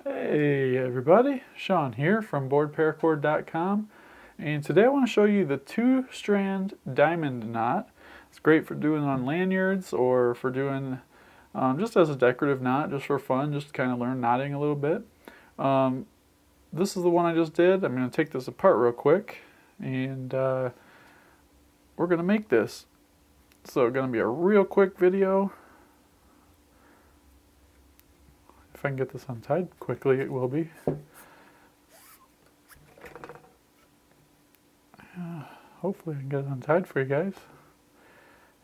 Hey everybody, Sean here from BoredParacord.com, and today I want to show you the 2-strand diamond knot. It's great for doing on lanyards or for doing just as a decorative knot, just for fun, just to kind of learn knotting a little bit. This is the one I just did. I'm going to take this apart real quick, and we're going to make this. So it's going to be a real quick video. If I can get this untied quickly, it will be. Hopefully I can get it untied for you guys.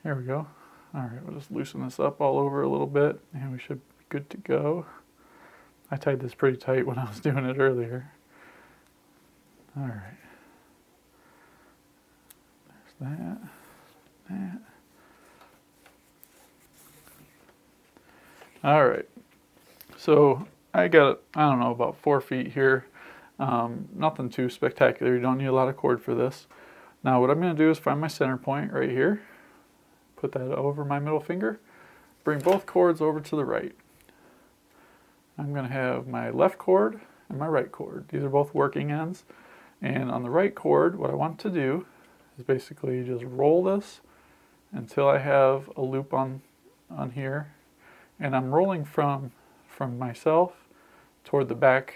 Here we go. Alright, we'll just loosen this up all over a little bit and we should be good to go. I tied this pretty tight when I was doing it earlier. Alright. There's that. Alright. So I got, I don't know, about 4 feet here. Nothing too spectacular. You don't need a lot of cord for this. Now what I'm going to do is find my center point right here. Put that over my middle finger. Bring both cords over to the right. I'm going to have my left cord and my right cord. These are both working ends. And on the right cord, what I want to do is basically just roll this until I have a loop on here. And I'm rolling from myself toward the back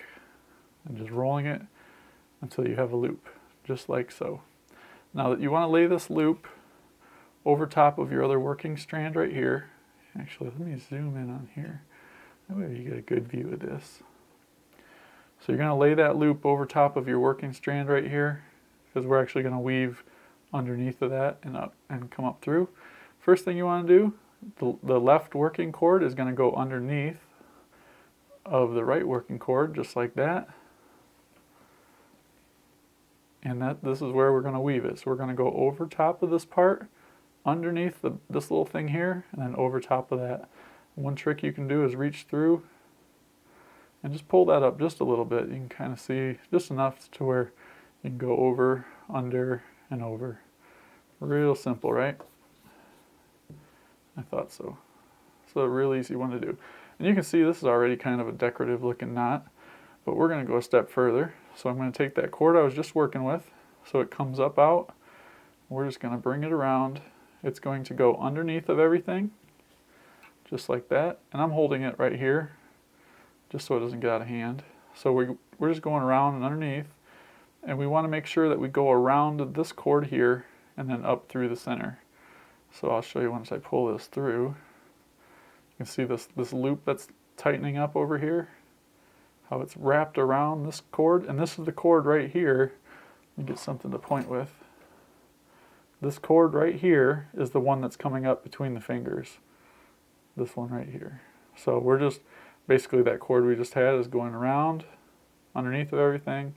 and just rolling it until you have a loop, just like so. Now that you want to lay this loop over top of your other working strand right here. Actually, let me zoom in on here. That way you get a good view of this. So you're going to lay that loop over top of your working strand right here, because we're actually going to weave underneath of that and up and come up through. First thing you want to do, the left working cord is going to go underneath of the right working cord, just like that. And this is where we're going to weave it. So we're going to go over top of this part, underneath this little thing here, and then over top of that. One trick you can do is reach through and just pull that up just a little bit. You can kind of see just enough to where you can go over, under, and over. Real simple, right? I thought so. So a real easy one to do. And you can see this is already kind of a decorative looking knot, but we're going to go a step further. So I'm going to take that cord I was just working with, so it comes up out. We're just going to bring it around. It's going to go underneath of everything, just like that. And I'm holding it right here, just so it doesn't get out of hand. So we're just going around and underneath, and we want to make sure that we go around this cord here and then up through the center. So I'll show you once I pull this through. You can see this loop that's tightening up over here, how it's wrapped around this cord. And this is the cord right here. Let me get something to point with. This cord right here is the one that's coming up between the fingers. This one right here. So we're just, basically that cord we just had is going around underneath of everything.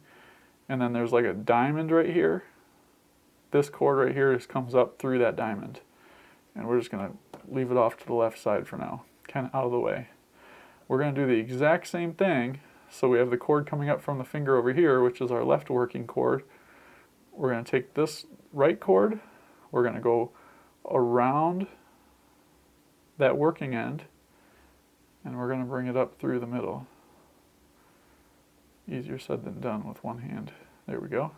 And then there's like a diamond right here. This cord right here just comes up through that diamond. And we're just going to leave it off to the left side for now, kind of out of the way. We're going to do the exact same thing. So we have the cord coming up from the finger over here, which is our left working cord. We're going to take this right cord, we're going to go around that working end, and we're going to bring it up through the middle. Easier said than done with one hand. There we go.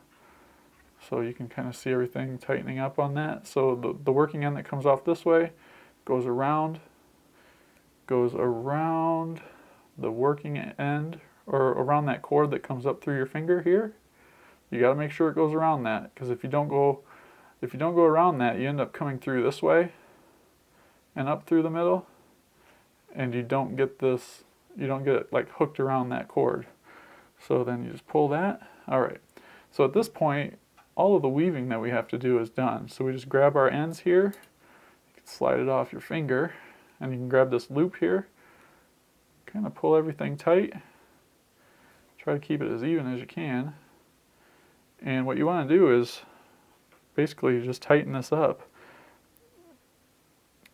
So you can kind of see everything tightening up on that. So the working end that comes off this way goes around the working end, or around that cord that comes up through your finger here. You got to make sure it goes around that, because if you don't go around that, you end up coming through this way and up through the middle, and you don't get it like hooked around that cord. So then you just pull that. All right. So at this point, all of the weaving that we have to do is done. So we just grab our ends here. You can slide it off your finger, and you can grab this loop here. Kind of pull everything tight. Try to keep it as even as you can. And what you want to do is basically just tighten this up.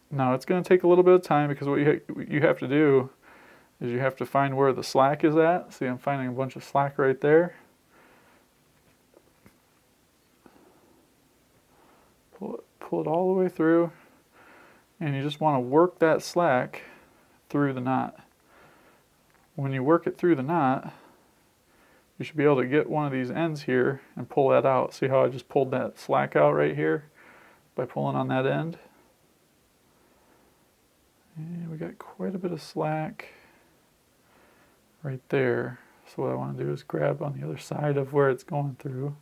Now it's going to take a little bit of time, because what you have to do is you have to find where the slack is at. See, I'm finding a bunch of slack right there. Pull it all the way through, and you just want to work that slack through the knot. when you work it through the knot, you should be able to get one of these ends here and pull that out. See how I just pulled that slack out right here by pulling on that end? And we got quite a bit of slack right there. So what I want to do is grab on the other side of where it's going through.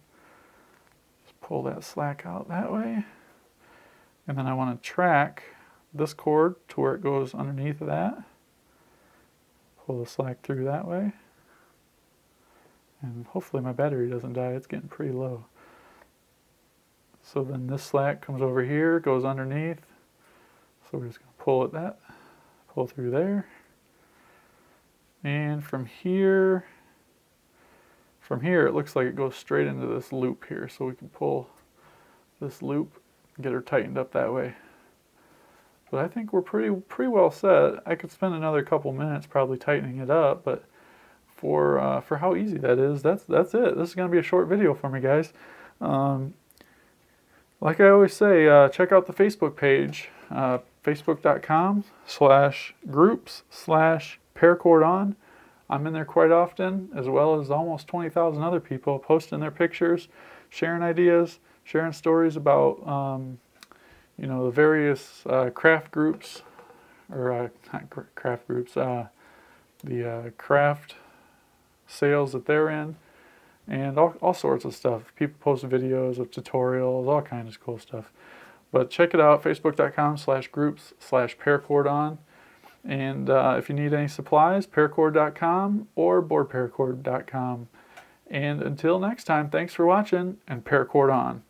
Just pull that slack out that way. And then I want to track this cord to where it goes underneath of that. Pull the slack through that way. And hopefully my battery doesn't die. It's getting pretty low. So then this slack comes over here, goes underneath. So we're just going to pull through there. And from here it looks like it goes straight into this loop here. So we can pull this loop, get her tightened up that way. But I think we're pretty well set. I could spend another couple minutes probably tightening it up, but for how easy that is, that's it. This is going to be a short video for me, guys. Like I always say, check out the Facebook page, facebook.com/groups/Paracord. I'm in there quite often, as well as almost 20,000 other people posting their pictures, sharing ideas, sharing stories about you know, the various craft groups, or not craft groups, the craft sales that they're in, and all sorts of stuff. People post videos of tutorials, all kinds of cool stuff. But check it out, facebook.com/groups/Paracord. And if you need any supplies, paracord.com or BoredParacord.com. And until next time, thanks for watching, and Paracord on.